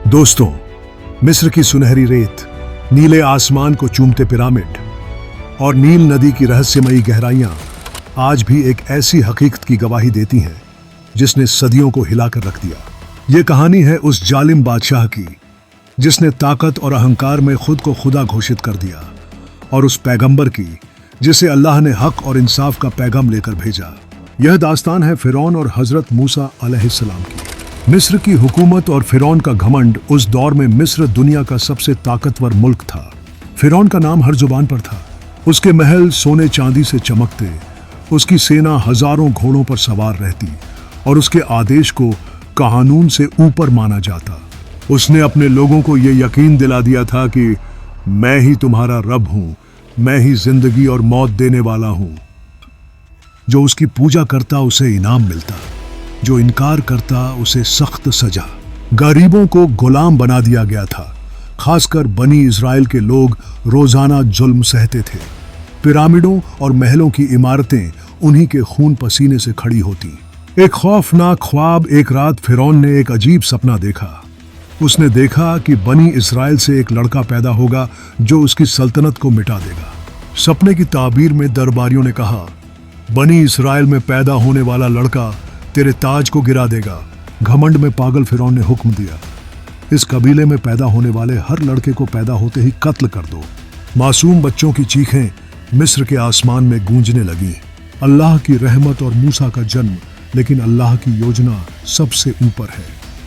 दोस्तों, मिस्र की सुनहरी रेत, नीले आसमान को चूमते पिरामिड और नील नदी की रहस्यमयी गहराइयां आज भी एक ऐसी हकीकत की गवाही देती हैं जिसने सदियों को हिलाकर रख दिया। ये कहानी है उस जालिम बादशाह की जिसने ताकत और अहंकार में खुद को खुदा घोषित कर दिया, और उस पैगंबर की जिसे अल्लाह ने हक और इंसाफ का पैगाम लेकर भेजा। यह दास्तान है फिरौन और हजरत मूसा अलैहिस्सलाम की। मिस्र की हुकूमत और फिरौन का घमंड। उस दौर में मिस्र दुनिया का सबसे ताकतवर मुल्क था। फिरौन का नाम हर जुबान पर था। उसके महल सोने चांदी से चमकते, उसकी सेना हजारों घोड़ों पर सवार रहती और उसके आदेश को कानून से ऊपर माना जाता। उसने अपने लोगों को यह यकीन दिला दिया था कि मैं ही तुम्हारा रब हूं, मैं ही जिंदगी और मौत देने वाला हूं। जो उसकी पूजा करता उसे इनाम मिलता, जो इनकार करता उसे सख्त सजा। गरीबों को गुलाम बना दिया गया था। खासकर बनी इजराइल के लोग रोजाना जुल्म सहते थे। पिरामिडों और महलों की इमारतें उन्हीं के खून पसीने से खड़ी होती। एक खौफनाक ख्वाब। एक रात फिरौन ने एक अजीब सपना देखा। उसने देखा कि बनी इजराइल से एक लड़का पैदा होगा जो उसकी सल्तनत को मिटा देगा। सपने की ताबीर में दरबारियों ने कहा, बनी इजराइल में पैदा होने वाला लड़का तेरे ताज को गिरा देगा। घमंड में पागल फिरौन ने हुक्म दिया, इस कबीले में पैदा होने वाले हर लड़के को पैदा होते ही कत्ल कर दो। मासूम बच्चों की चीखें मिस्र के आसमान में गूंजने लगी। अल्लाह की रहमत और मूसा का जन्म, लेकिन अल्लाह की योजना सबसे ऊपर है।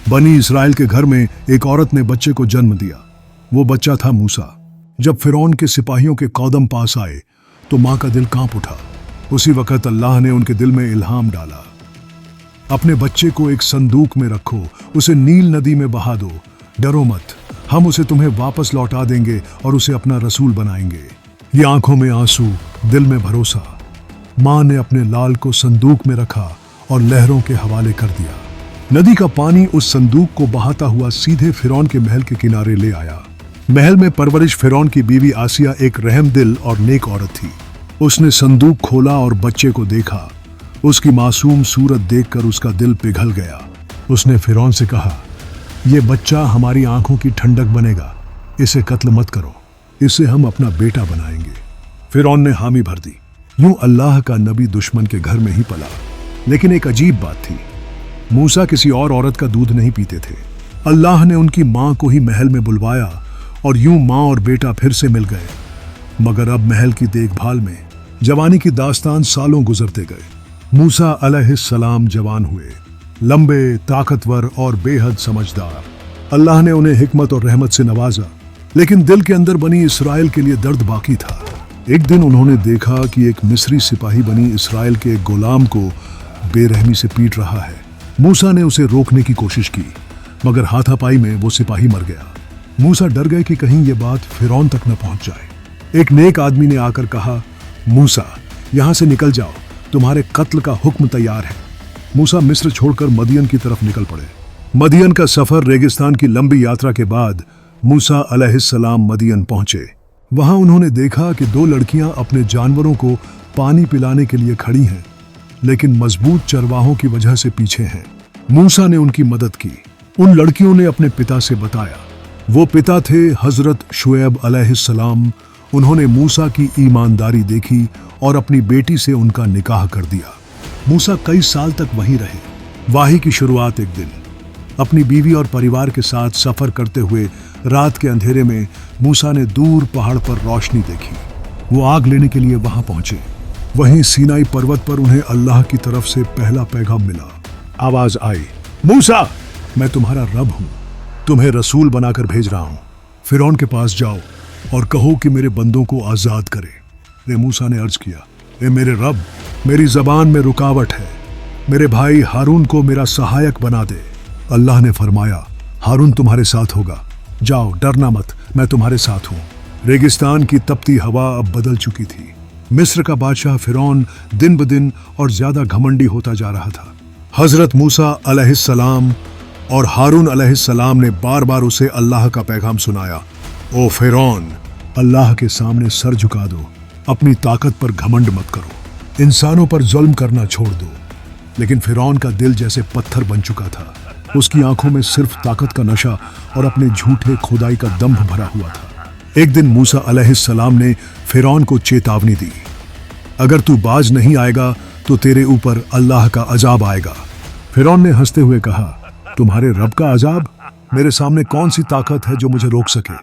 बनी इस्राएल के घर में एक औरत ने बच्चे को जन्म दिया। वो बच्चा था मूसा। जब फिरौन के सिपाहियों के कदम पास आए तो माँ का दिल कांप उठा। उसी वक्त अल्लाह ने उनके दिल में इल्हाम डाला, अपने बच्चे को एक संदूक में रखो, उसे नील नदी में बहा दो। डरो मत, हम उसे तुम्हें वापस लौटा देंगे और उसे अपना रसूल बनाएंगे। ये आंखों में आंसू, दिल में भरोसा। माँ ने अपने लाल को संदूक में रखा और लहरों के हवाले कर दिया। नदी का पानी उस संदूक को बहाता हुआ सीधे फिरौन के महल के किनारे ले आया। महल में परवरिश फिरौन की बीवी आसिया एक रहमदिल और नेक औरत थी। उसने संदूक खोला और बच्चे को देखा। उसकी मासूम सूरत देखकर उसका दिल पिघल गया। उसने फिरौन से कहा, यह बच्चा हमारी आंखों की ठंडक बनेगा, इसे कत्ल मत करो, इसे हम अपना बेटा बनाएंगे। फिरौन ने हामी भर दी। यूं अल्लाह का नबी दुश्मन के घर में ही पला। लेकिन एक अजीब बात थी, मूसा किसी और औरत का दूध नहीं पीते थे। अल्लाह ने उनकी माँ को ही महल में बुलवाया और यूं माँ और बेटा फिर से मिल गए। मगर अब महल की देखभाल में जवानी की दास्तान सालों गुजरते गए। मूसा अलैहिस्सलाम जवान हुए, लंबे, ताकतवर और बेहद समझदार। अल्लाह ने उन्हें हिकमत और रहमत से नवाजा, लेकिन दिल के अंदर बनी इस्राएल के लिए दर्द बाकी था। एक दिन उन्होंने देखा कि एक मिस्री सिपाही बनी इस्राएल के एक गुलाम को बेरहमी से पीट रहा है। मूसा ने उसे रोकने की कोशिश की, मगर हाथापाई में वो सिपाही मर गया। मूसा डर गए कि कहीं ये बात फिरौन तक न पहुंच जाए। एक नेक आदमी ने आकर कहा, मूसा, यहां से निकल जाओ, तुम्हारे कत्ल का हुक्म तैयार है। मूसा मिस्र छोड़कर मदियन की तरफ निकल पड़े। मदियन का सफर, रेगिस्तान की लंबी यात्रा के बाद मूसा अलैहिस्सलाम मदियन पहुंचे। वहां उन्होंने देखा कि दो लड़कियां अपने जानवरों को पानी पिलाने के लिए खड़ी हैं, लेकिन मजबूत चरवाहों की वजह से पीछे हैं। मूसा ने उनकी मदद की। उन लड़कियों ने अपने पिता से बताया। वो पिता थे हजरत शुएब अलैहिस्सलाम। उन्होंने मूसा की ईमानदारी देखी और अपनी बेटी से उनका निकाह कर दिया। मूसा कई साल तक वहीं रहे। वाही की शुरुआत एक दिन अपनी बीवी और परिवार के साथ सफर करते हुए रात के अंधेरे में मूसा ने दूर पहाड़ पर रोशनी देखी। वो आग लेने के लिए वहां पहुंचे। वहीं सीनाई पर्वत पर उन्हें अल्लाह की तरफ से पहला पैगाम मिला। आवाज आई, मूसा, मैं तुम्हारा रब हूं, तुम्हें रसूल बनाकर भेज रहा हूं। फिरौन के पास जाओ और कहो कि मेरे बंदों को आजाद करे। मूसा ने अर्ज किया, ए मेरे रब, मेरी जबान में रुकावट है, मेरे भाई हारून को मेरा सहायक बना दे। अल्लाह ने फरमाया, हारून तुम्हारे साथ होगा, जाओ, डरना मत, मैं तुम्हारे साथ हूं। रेगिस्तान की तपती हवा अब बदल चुकी थी। मिस्र का बादशाह फिरौन दिन ब दिन और ज्यादा घमंडी होता जा रहा था। हजरत मूसा अलैहिस्सलाम और हारून अलैहिस्सलाम ने बार बार उसे अल्लाह का पैगाम सुनाया। ओ फिरौन, अल्लाह के सामने सर झुका दो, अपनी ताकत पर घमंड मत करो, इंसानों पर जुल्म करना छोड़ दो। लेकिन फिरौन का दिल जैसे पत्थर बन चुका था। उसकी आंखों में सिर्फ ताकत का नशा और अपने झूठे खुदाई का दंभ भरा हुआ था। एक दिन मूसा अलैहिस्सलाम ने फिरौन को चेतावनी दी, अगर तू बाज नहीं आएगा तो तेरे ऊपर अल्लाह का अजाब आएगा। फिरौन ने हंसते हुए कहा, तुम्हारे रब का अजाब? मेरे सामने कौन सी ताकत है जो मुझे रोक सके?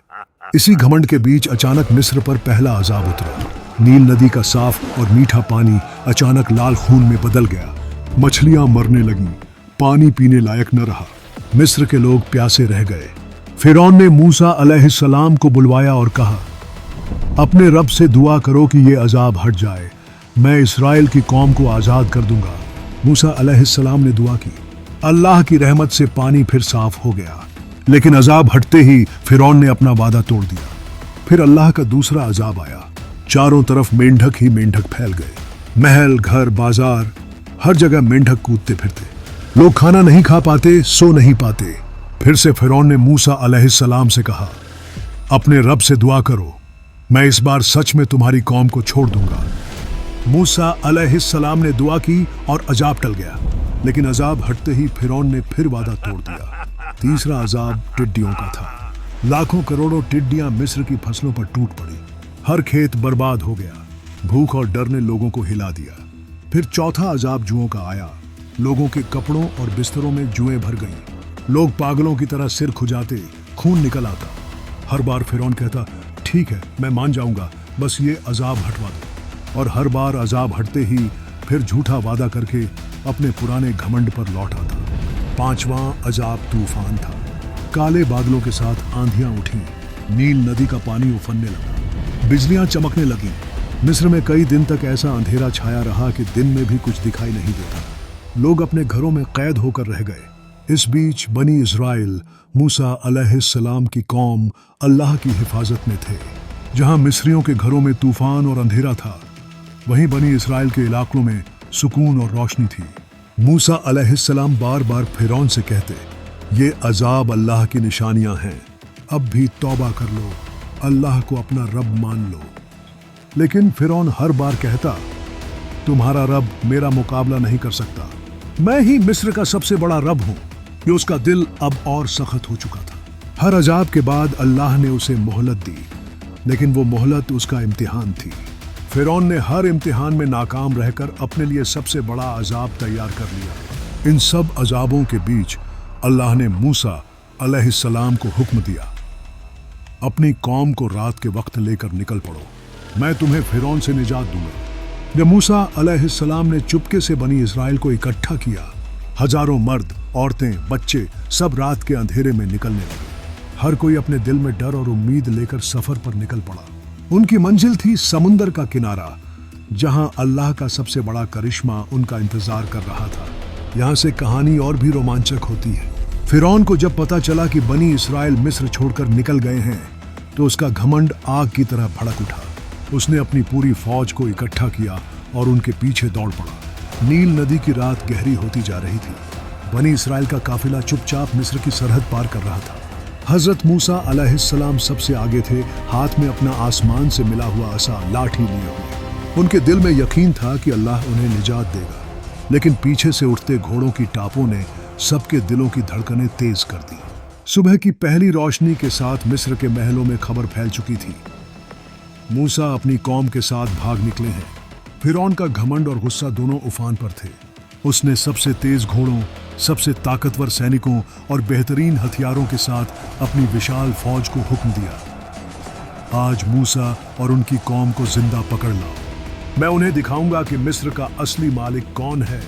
इसी घमंड के बीच अचानक मिस्र पर पहला अजाब उतरा। नील नदी का साफ और मीठा पानी अचानक लाल खून में बदल गया। मछलियां मरने लगीं, पानी पीने लायक न रहा। मिस्र के लोग प्यासे रह गए। फिरौन ने मूसा अलैहिस्सलाम को बुलवाया और कहा, अपने रब से दुआ करो कि ये अजाब हट जाए, मैं इस्राएल की कौम को आज़ाद कर दूंगा। मूसा अलैहिस्सलाम ने दुआ की। अल्लाह की रहमत से पानी फिर साफ हो गया, लेकिन अजाब हटते ही फिरौन ने अपना वादा तोड़ दिया। फिर अल्लाह का दूसरा अजाब आया। चारों तरफ मेंढक ही मेंढक फैल गए। महल, घर, बाजार, हर जगह मेंढक कूदते फिरते। लोग खाना नहीं खा पाते, सो नहीं पाते। फिर से फिरौन ने मूसा अलैहिस्सलाम से कहा, अपने रब से दुआ करो, मैं इस बार सच में तुम्हारी कौम को छोड़ दूंगा। मूसा अलैहिस्सलाम ने दुआ की और अजाब टल गया, लेकिन अजाब हटते ही फिरौन ने फिर वादा तोड़ दिया। तीसरा अजाब टिड्डियों का था। लाखों करोड़ों टिड्डियां मिस्र की फसलों पर टूट पड़ी। हर खेत बर्बाद हो गया। भूख और डर ने लोगों को हिला दिया। फिर चौथा अजाब जुओं का आया। लोगों के कपड़ों और बिस्तरों में जुएं भर गईं। लोग पागलों की तरह सिर खुजाते, खून निकल आता। हर बार फिरौन कहता, ठीक है, मैं मान जाऊंगा, बस ये अजाब हटवा दो। और हर बार अजाब हटते ही फिर झूठा वादा करके अपने पुराने घमंड पर लौट आता। पांचवां अजाब तूफान था। काले बादलों के साथ आंधियां उठी। नील नदी का पानी उफनने लगा। बिजलियां चमकने लगीं। मिस्र में कई दिन तक ऐसा अंधेरा छाया रहा कि दिन में भी कुछ दिखाई नहीं देता। लोग अपने घरों में कैद होकर रह गए। इस बीच बनी इस्राइल, मूसा अलैहिस्सलाम की कौम, अल्लाह की हिफाजत में थे। जहां मिस्रियों के घरों में तूफान और अंधेरा था, वहीं बनी इस्राइल के इलाकों में सुकून और रोशनी थी। मूसा अलैहिस्सलाम बार बार फिरौन से कहते, ये अजाब अल्लाह की निशानियां हैं, अब भी तौबा कर लो, अल्लाह को अपना रब मान लो। लेकिन फिरौन हर बार कहता, तुम्हारा रब मेरा मुकाबला नहीं कर सकता, मैं ही मिस्र का सबसे बड़ा रब हूं। ये उसका दिल अब और सख्त हो चुका था। हर अजाब के बाद अल्लाह ने उसे मोहलत दी, लेकिन वो मोहलत उसका इम्तिहान थी। फिरौन ने हर इम्तिहान में नाकाम रहकर अपने लिए सबसे बड़ा अजाब तैयार कर लिया। इन सब अजाबों के बीच अल्लाह ने मूसा अलैहिस्सलाम को हुक्म दिया, अपनी कौम को रात के वक्त लेकर निकल पड़ो, मैं तुम्हें फिरौन से निजात दूंगा। जब मूसा अलैहिस्सलाम ने चुपके से बनी इस्राएल को इकट्ठा किया, हजारों मर्द, औरतें, बच्चे सब रात के अंधेरे में निकलने लगे। हर कोई अपने दिल में डर और उम्मीद लेकर सफर पर निकल पड़ा। उनकी मंजिल थी समुंदर का किनारा, जहां अल्लाह का सबसे बड़ा करिश्मा उनका इंतजार कर रहा था। यहां से कहानी और भी रोमांचक होती है। फिरौन को जब पता चला कि बनी इस्राएल मिस्र छोड़कर निकल गए हैं, तो उसका घमंड आग की तरह भड़क उठा। उसने अपनी पूरी फौज को इकट्ठा किया और उनके पीछे दौड़ पड़ा। नील नदी की रात गहरी होती जा रही थी। बनी इस्राएल का काफिला चुपचाप मिस्र की सरहद पार कर रहा था। हजरत मूसा अलैहिस्सलाम सबसे आगे थे, हाथ में अपना आसमान से मिला हुआ असा लाठी लिए हुए। उनके दिल में यकीन था कि अल्लाह उन्हें निजात देगा, लेकिन पीछे से उठते घोड़ों की टापों ने सबके दिलों की धड़कनें तेज कर दी। सुबह की पहली रोशनी के साथ मिस्र के महलों में खबर फैल चुकी थी, मूसा अपनी कौम के साथ भाग निकले हैं। फिरौन का घमंड और गुस्सा दोनों उफान पर थे। उसने सबसे तेज घोड़ों, सबसे ताकतवर सैनिकों और बेहतरीन हथियारों के साथ अपनी विशाल फौज को हुक्म दिया, आज मूसा और उनकी कौम को जिंदा पकड़ लाओ, मैं उन्हें दिखाऊंगा कि मिस्र का असली मालिक कौन है।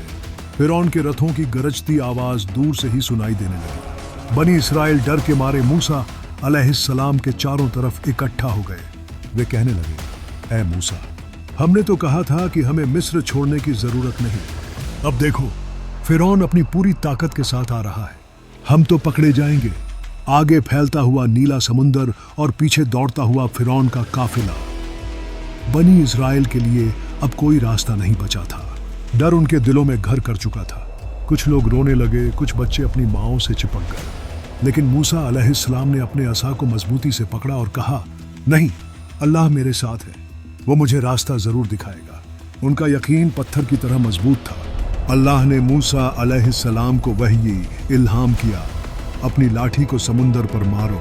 फिरौन के रथों की गरजती आवाज दूर से ही सुनाई देने लगी। बनी इस्राएल डर के मारे मूसा अलैहिस्सलाम के चारों तरफ इकट्ठा हो गए। वे कहने लगे, ऐ मूसा, हमने तो कहा था कि हमें मिस्र छोड़ने की जरूरत नहीं, अब देखो फिरौन अपनी पूरी ताकत के साथ आ रहा है, हम तो पकड़े जाएंगे। आगे फैलता हुआ नीला समुंदर और पीछे दौड़ता हुआ फिरौन का काफिला। बनी इस्राएल के लिए अब कोई रास्ता नहीं बचा था। डर उनके दिलों में घर कर चुका था। कुछ लोग रोने लगे, कुछ बच्चे अपनी माँओं से चिपक गए। लेकिन मूसा अलैहिस्सलाम ने अपने असा को मजबूती से पकड़ा और कहा, नहीं, अल्लाह मेरे साथ है, वो मुझे रास्ता जरूर दिखाएगा। उनका यकीन पत्थर की तरह मजबूत था। अल्लाह ने मूसा अलैहिस्सलाम को वही इल्हाम किया, अपनी लाठी को समुंदर पर मारो।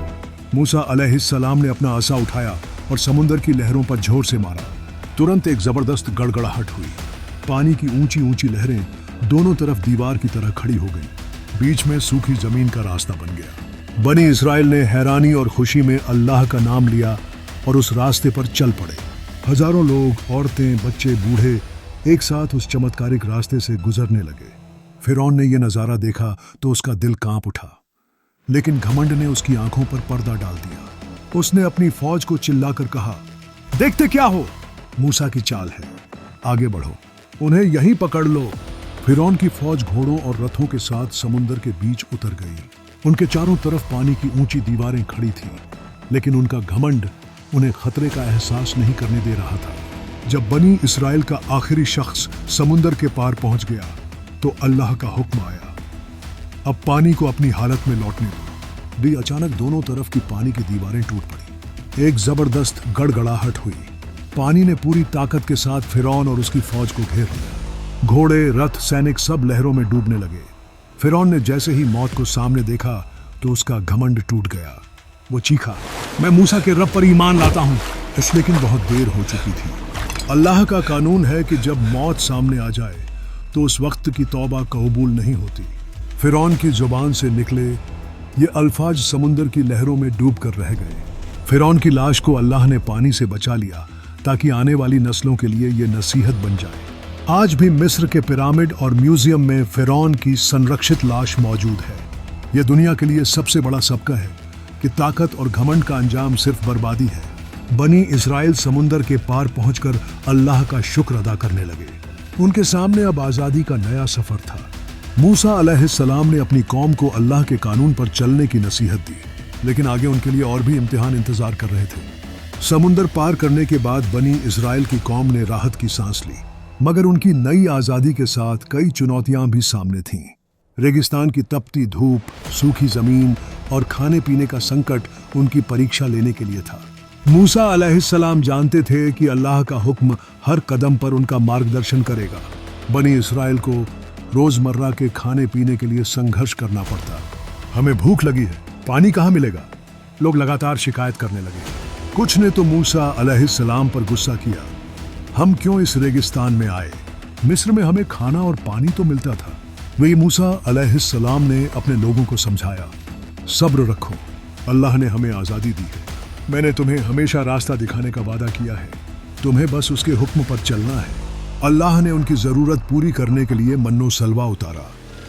मूसा अलैहिस्सलाम ने अपना आसा उठाया और समुंदर की लहरों पर जोर से मारा। तुरंत एक जबरदस्त गड़गड़ाहट हुई। पानी की ऊंची ऊंची लहरें दोनों तरफ दीवार की तरह खड़ी हो गईं। बीच में सूखी जमीन का रास्ता बन गया। बनी इस्राएल ने हैरानी और खुशी में अल्लाह का नाम लिया और उस रास्ते पर चल पड़े। हजारों लोग, औरतें, बच्चे, बूढ़े एक साथ उस चमत्कारिक रास्ते से गुजरने लगे। फिरौन ने यह नजारा देखा तो उसका दिल कांप उठा, लेकिन घमंड ने उसकी आंखों पर पर्दा डाल दिया। उसने अपनी फौज को चिल्लाकर कहा, देखते क्या हो, मूसा की चाल है, आगे बढ़ो, उन्हें यहीं पकड़ लो। फिरौन की फौज घोड़ों और रथों के साथ समुंदर के बीच उतर गई। उनके चारों तरफ पानी की ऊंची दीवारें खड़ी थीं, लेकिन उनका घमंड उन्हें खतरे का एहसास नहीं करने दे रहा था। जब बनी इस्राएल का आखिरी शख्स समुंदर के पार पहुंच गया तो अल्लाह का हुक्म आया, अब पानी को अपनी हालत में लौटने दो। भी अचानक दोनों तरफ की पानी की दीवारें टूट पड़ी। एक जबरदस्त गड़गड़ाहट हुई। पानी ने पूरी ताकत के साथ फिरौन और उसकी फौज को घेर लिया। घोड़े, रथ, सैनिक सब लहरों में डूबने लगे। फिरौन ने जैसे ही मौत को सामने देखा तो उसका घमंड टूट गया। वो चीखा, मैं मूसा के रब पर ईमान लाता हूं। लेकिन बहुत देर हो चुकी थी। अल्लाह का कानून है कि जब मौत सामने आ जाए तो उस वक्त की तौबा कबूल नहीं होती। फिरौन की जुबान से निकले ये अल्फाज समुंदर की लहरों में डूब कर रह गए। फिरौन की लाश को अल्लाह ने पानी से बचा लिया ताकि आने वाली नस्लों के लिए ये नसीहत बन जाए। आज भी मिस्र के पिरामिड और म्यूजियम में फिरौन की संरक्षित लाश मौजूद है। यह दुनिया के लिए सबसे बड़ा सबका है कि ताकत और घमंड का अंजाम सिर्फ बर्बादी है। बनी इस्राएल समुंदर के पार पहुंचकर अल्लाह का शुक्र अदा करने लगे। उनके सामने अब आज़ादी का नया सफर था। मूसा अलैहिस्सलाम ने अपनी कौम को अल्लाह के कानून पर चलने की नसीहत दी, लेकिन आगे उनके लिए और भी इम्तिहान इंतजार कर रहे थे। समुंदर पार करने के बाद बनी इस्राएल की कौम ने राहत की सांस ली, मगर उनकी नई आज़ादी के साथ कई चुनौतियां भी सामने थीं। रेगिस्तान की तपती धूप, सूखी जमीन और खाने पीने का संकट उनकी परीक्षा लेने के लिए था। मूसा अलैहिस्सलाम जानते थे कि अल्लाह का हुक्म हर कदम पर उनका मार्गदर्शन करेगा। बनी इस्राएल को रोजमर्रा के खाने पीने के लिए संघर्ष करना पड़ता। हमें भूख लगी है, पानी कहाँ मिलेगा? लोग लगातार शिकायत करने लगे। कुछ ने तो मूसा अलैहिस्सलाम पर गुस्सा किया, हम क्यों इस रेगिस्तान में आए? मिस्र में हमें खाना और पानी तो मिलता था। वही मूसा अलैहिस्सलाम ने अपने लोगों को समझाया, सब्र रखो, अल्लाह ने हमें आज़ादी दी है। मैंने तुम्हें हमेशा रास्ता दिखाने का वादा किया है, तुम्हें बस उसके हुक्म पर चलना है। अल्लाह ने उनकी जरूरत पूरी करने के लिए मन्नो सलवा उतारा।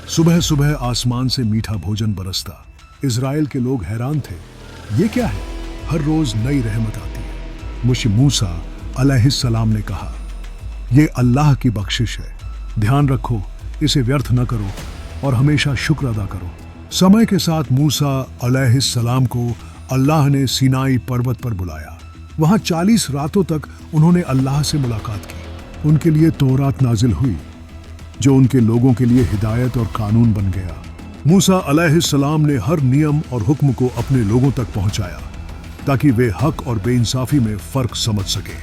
सुबह सुबह आसमान से मीठा भोजन बरसता। इजराइल के लोग हैरान थे, ये क्या है? हर रोज नई रहमत आती है। मुझे मूसा अलैहिस्सलाम ने कहा, ये अल्लाह की बख्शिश है, ध्यान रखो, इसे व्यर्थ न करो और हमेशा शुक्र अदा करो। समय के साथ मूसा अलैहिस्सलाम को अल्लाह ने सीनाई पर्वत पर बुलाया। वहां 40 रातों तक उन्होंने अल्लाह से मुलाकात की। उनके लिए तौरात नाजिल हुई, जो उनके लोगों के लिए हिदायत और कानून बन गया। मूसा अलैहिस्सलाम ने हर नियम और हुक्म को अपने लोगों तक पहुंचाया ताकि वे हक और बेइंसाफी में फर्क समझ सके।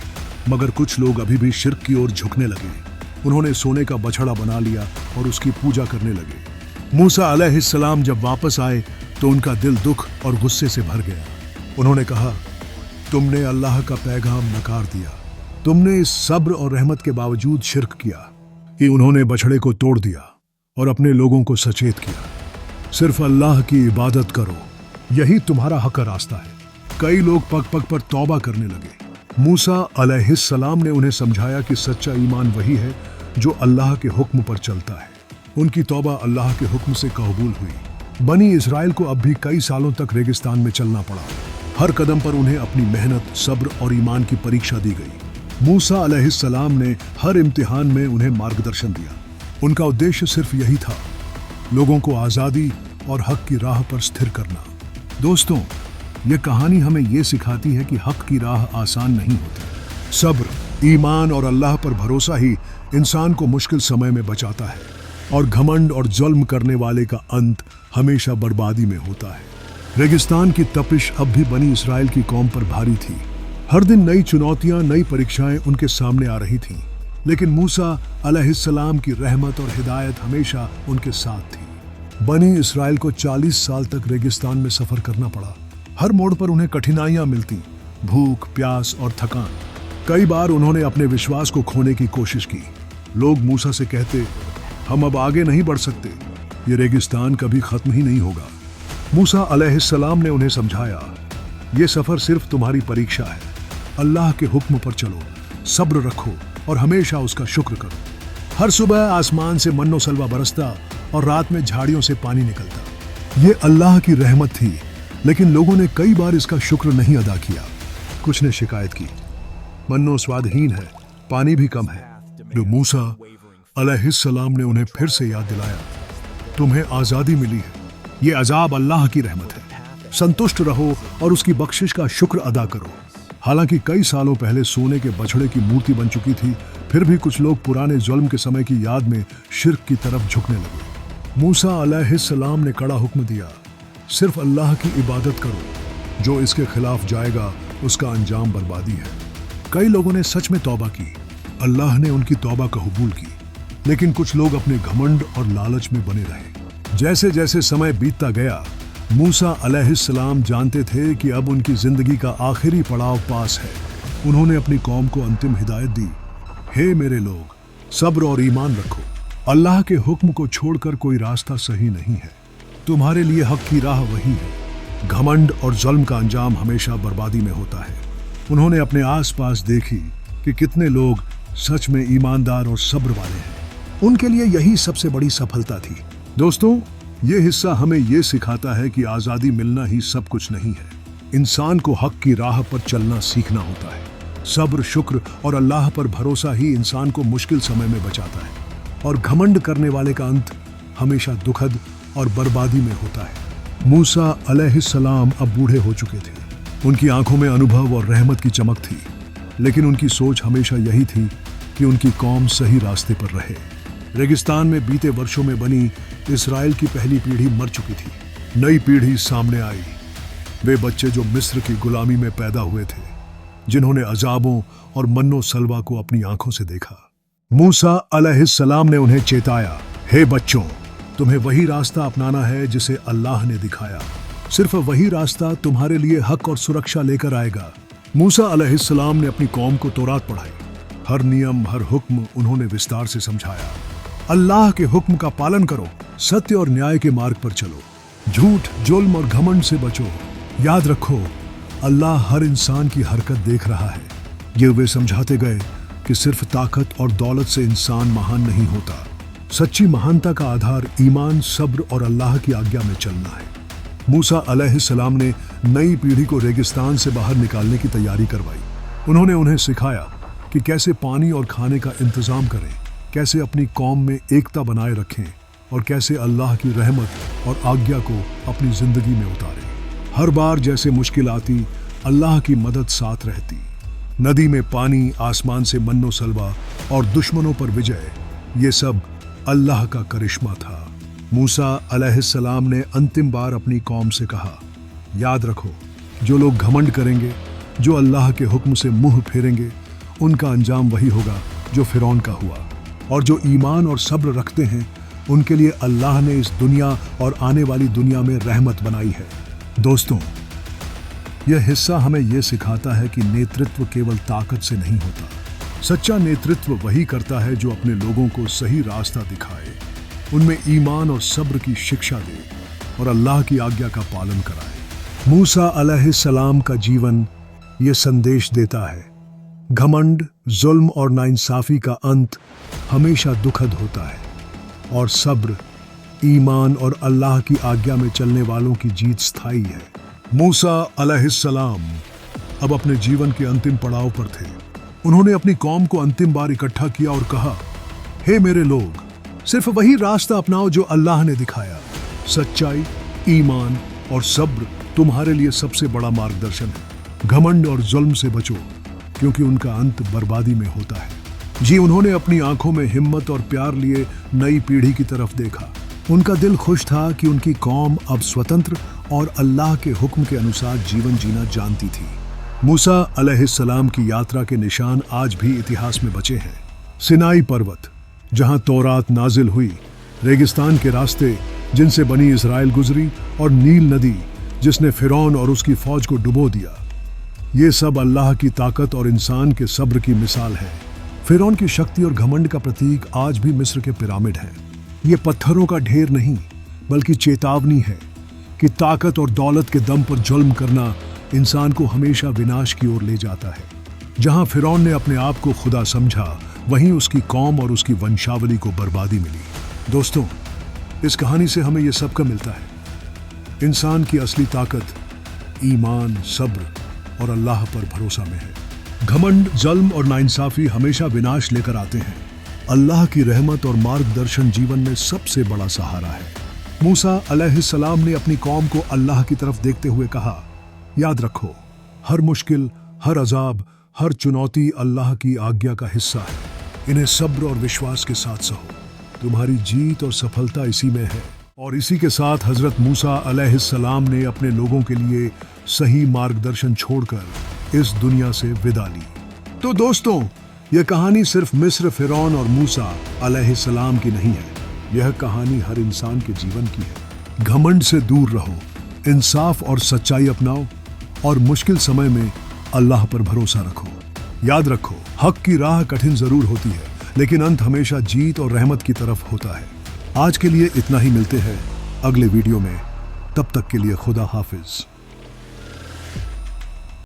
मगर कुछ लोग अभी भी शिर्क की ओर झुकने लगे। उन्होंने सोने का बछड़ा बना लिया और उसकी पूजा करने लगे। मूसा अलैहिस्सलाम जब वापस आए तो उनका दिल दुख और गुस्से से भर गया। उन्होंने कहा, तुमने अल्लाह का पैगाम नकार दिया, तुमने इस सब्र और रहमत के बावजूद शिर्क किया कि उन्होंने बछड़े को तोड़ दिया और अपने लोगों को सचेत किया। सिर्फ अल्लाह की इबादत करो, यही तुम्हारा हक रास्ता है। कई लोग पग पग पर तौबा करने लगे। मूसा अलैहिस्सलाम ने उन्हें समझाया कि सच्चा ईमान वही है जो अल्लाह के हुक्म पर चलता है। उनकी तौबा अल्लाह के हुक्म से कबूल हुई। बनी इस्राएल को अब भी कई सालों तक रेगिस्तान में चलना पड़ा। हर कदम पर उन्हें अपनी मेहनत, सब्र और ईमान की परीक्षा दी गई। मूसा अलैहिस्सलाम ने हर इम्तिहान में उन्हें मार्गदर्शन दिया। उनका उद्देश्य सिर्फ यही था, लोगों को आज़ादी और हक की राह पर स्थिर करना। दोस्तों, ये कहानी हमें ये सिखाती है कि हक की राह आसान नहीं होती। सब्र, ईमान और अल्लाह पर भरोसा ही इंसान को मुश्किल समय में बचाता है, और घमंड और जुल्म करने वाले का अंत हमेशा बर्बादी में होता है। रेगिस्तान की तपिश अब भी बनी इस्राएल की कौम पर भारी थी। हर दिन नई चुनौतियां, नई परीक्षाएं उनके सामने आ रही थीं, लेकिन मूसा अलैहिस्सलाम की रहमत और हिदायत हमेशा उनके साथ थी। बनी इसराइल को 40 साल तक रेगिस्तान में सफर करना पड़ा। हर मोड़ पर उन्हें कठिनाइयां मिलती, भूख, प्यास और थकान। कई बार उन्होंने अपने विश्वास को खोने की कोशिश की। लोग मूसा से कहते, हम अब आगे नहीं बढ़ सकते, ये रेगिस्तान कभी खत्म ही नहीं होगा। मूसा अलैहिस्सलाम ने उन्हें समझाया, ये सफर सिर्फ तुम्हारी परीक्षा है। अल्लाह के हुक्म पर चलो, सब्र रखो और हमेशा उसका शुक्र करो। हर सुबह आसमान से मन्नो सलवा बरसता और रात में झाड़ियों से पानी निकलता। ये अल्लाह की रहमत थी, लेकिन लोगों ने कई बार इसका शुक्र नहीं अदा किया। कुछ ने शिकायत की, मन्नो स्वादहीन है, पानी भी कम है। जो मूसा अलैहिस्सलाम ने उन्हें फिर से याद दिलाया, तुम्हें आजादी मिली है, ये अजाब अल्लाह की रहमत है। संतुष्ट रहो और उसकी बख्शिश का शुक्र अदा करो। हालांकि कई सालों पहले सोने के बछड़े की मूर्ति बन चुकी थी, फिर भी कुछ लोग पुराने जुल्म के समय की याद में शिर्क की तरफ झुकने लगे। मूसा अलैहिस्सलाम ने कड़ा हुक्म दिया, सिर्फ अल्लाह की इबादत करो, जो इसके खिलाफ जाएगा उसका अंजाम बर्बादी है। कई लोगों ने सच में तौबा की, अल्लाह ने उनकी तौबा कबूल की, लेकिन कुछ लोग अपने घमंड और लालच में बने रहे। जैसे जैसे समय बीतता गया, मूसा अलैहिस्सलाम जानते थे कि अब उनकी जिंदगी का आखिरी पड़ाव पास है। उन्होंने अपनी कौम को अंतिम हिदायत दी, हे मेरे लोग, सब्र और ईमान रखो। अल्लाह के हुक्म को छोड़कर कोई रास्ता सही नहीं है। तुम्हारे लिए हक की राह वही है। घमंड और जुल्म का अंजाम हमेशा बर्बादी में होता है। उन्होंने अपने आसपास देखी कि कितने लोग सच में ईमानदार और सब्र वाले हैं। उनके लिए यही सबसे बड़ी सफलता थी। दोस्तों, ये हिस्सा हमें ये सिखाता है कि आज़ादी मिलना ही सब कुछ नहीं है। इंसान को हक की राह पर चलना सीखना होता है। सब्र, शुक्र और अल्लाह पर भरोसा ही इंसान को मुश्किल समय में बचाता है। और घमंड करने वाले का अंत हमेशा दुखद और बर्बादी में होता है। मूसा अलैहिस्सलाम अब बूढ़े हो चुके थे। उनकी आंखों में अनुभव और रहमत की चमक थी, लेकिन उनकी सोच हमेशा यही थी कि उनकी कौम सही रास्ते पर रहे। रेगिस्तान में बीते वर्षों में बनी इसराइल की पहली पीढ़ी मर चुकी थी। नई पीढ़ी सामने आई। वे बच्चे जो मिस्र की गुलामी में पैदा हुए थे, जिन्होंने अजाबों और मन्नो सलवा को अपनी आंखों से देखा। मूसा अलैहिस्सलाम ने उन्हें चेताया, हे बच्चों, तुम्हें वही रास्ता अपनाना है जिसे अल्लाह ने दिखाया। सिर्फ वही रास्ता तुम्हारे लिए हक और सुरक्षा लेकर आएगा। मूसा अलैहिस्सलाम ने अपनी कौम को तौरात पढ़ाई। हर नियम, हर हुक्म उन्होंने विस्तार से समझाया। अल्लाह के हुक्म का पालन करो, सत्य और न्याय के मार्ग पर चलो, झूठ, जुल्म और घमंड से बचो। याद रखो, अल्लाह हर इंसान की हरकत देख रहा है। ये वे समझाते गए कि सिर्फ ताकत और दौलत से इंसान महान नहीं होता। सच्ची महानता का आधार ईमान, सब्र और अल्लाह की आज्ञा में चलना है। मूसा अलैहिस्सलाम ने नई पीढ़ी को रेगिस्तान से बाहर निकालने की तैयारी करवाई। उन्होंने उन्हें सिखाया कि कैसे पानी और खाने का इंतजाम करें, कैसे अपनी कौम में एकता बनाए रखें और कैसे अल्लाह की रहमत और आज्ञा को अपनी जिंदगी में उतारें। हर बार जैसे मुश्किल आती, अल्लाह की मदद साथ रहती। नदी में पानी, आसमान से मन्नो सलवा और दुश्मनों पर विजय, ये सब अल्लाह का करिश्मा था। मूसा अलैहिस्सलाम ने अंतिम बार अपनी कौम से कहा, याद रखो, जो लोग घमंड करेंगे, जो अल्लाह के हुक्म से मुंह फेरेंगे, उनका अंजाम वही होगा जो फिरौन का हुआ। और जो ईमान और सब्र रखते हैं, उनके लिए अल्लाह ने इस दुनिया और आने वाली दुनिया में रहमत बनाई है। दोस्तों, यह हिस्सा हमें यह सिखाता है कि नेतृत्व केवल ताकत से नहीं होता। सच्चा नेतृत्व वही करता है जो अपने लोगों को सही रास्ता दिखाए, उनमें ईमान और सब्र की शिक्षा दे और अल्लाह की आज्ञा का पालन कराए। मूसा अलैहिस्सलाम का जीवन ये संदेश देता है, घमंड, जुल्म और नाइंसाफी का अंत हमेशा दुखद होता है और सब्र, ईमान और अल्लाह की आज्ञा में चलने वालों की जीत स्थायी है। मूसा अलैहिस्सलाम अब अपने जीवन के अंतिम पड़ाव पर थे। उन्होंने अपनी कौम को अंतिम बार इकट्ठा किया और कहा, हे मेरे लोग, सिर्फ वही रास्ता अपनाओ जो अल्लाह ने दिखाया। सच्चाई, ईमान और सब्र तुम्हारे लिए सबसे बड़ा मार्गदर्शन है। घमंड और जुल्म से बचो, क्योंकि उनका अंत बर्बादी में होता है। जी, उन्होंने अपनी आंखों में हिम्मत और प्यार लिए नई पीढ़ी की तरफ देखा। उनका दिल खुश था कि उनकी कौम अब स्वतंत्र और अल्लाह के हुक्म के अनुसार जीवन जीना जानती थी। मूसा अलैहिस्सलाम की यात्रा के निशान आज भी इतिहास में बचे हैं। सिनाई पर्वत, जहां तौरात नाजिल हुई, रेगिस्तान के रास्ते जिनसे बनी इस्राइल गुजरी, और नील नदी जिसने फिरौन और उसकी फौज को डुबो दिया। ये सब अल्लाह की ताकत और इंसान के सब्र की मिसाल है। फिरौन की शक्ति और घमंड का प्रतीक आज भी मिस्र के पिरामिड हैं। ये पत्थरों का ढेर नहीं, बल्कि चेतावनी है कि ताकत और दौलत के दम पर जुल्म करना इंसान को हमेशा विनाश की ओर ले जाता है। जहां फिरौन ने अपने आप को खुदा समझा, वहीं उसकी कौम और उसकी वंशावली को बर्बादी मिली। दोस्तों, इस कहानी से हमें यह सबक मिलता है, इंसान की असली ताकत ईमान, सब्र और अल्लाह पर भरोसा में है। घमंड, जुल्म और नाइंसाफी हमेशा विनाश लेकर आते हैं। अल्लाह की रहमत और मार्गदर्शन जीवन में सबसे बड़ा सहारा है। मूसा अलैहिस्सलाम ने अपनी कौम को अल्लाह की तरफ देखते हुए कहा, याद रखो, हर मुश्किल, हर अजाब, हर चुनौती अल्लाह की आज्ञा का हिस्सा है। इन्हें सब्र और विश्वास के साथ सहो। तुम्हारी जीत और सफलता इसी में है। और इसी के साथ हजरत मूसा अलैहिस्सलाम ने अपने लोगों के लिए सही मार्गदर्शन छोड़कर इस दुनिया से विदा ली। तो दोस्तों, यह कहानी सिर्फ मिस्र, फिरौन और मूसा अलैहिस्सलाम की नहीं है। यह कहानी हर इंसान के जीवन की है। घमंड से दूर रहो, इंसाफ और सच्चाई अपनाओ, और मुश्किल समय में अल्लाह पर भरोसा रखो। याद रखो, हक की राह कठिन जरूर होती है, लेकिन अंत हमेशा जीत और रहमत की तरफ होता है। आज के लिए इतना ही, मिलते हैं अगले वीडियो में। तब तक के लिए खुदा हाफिज।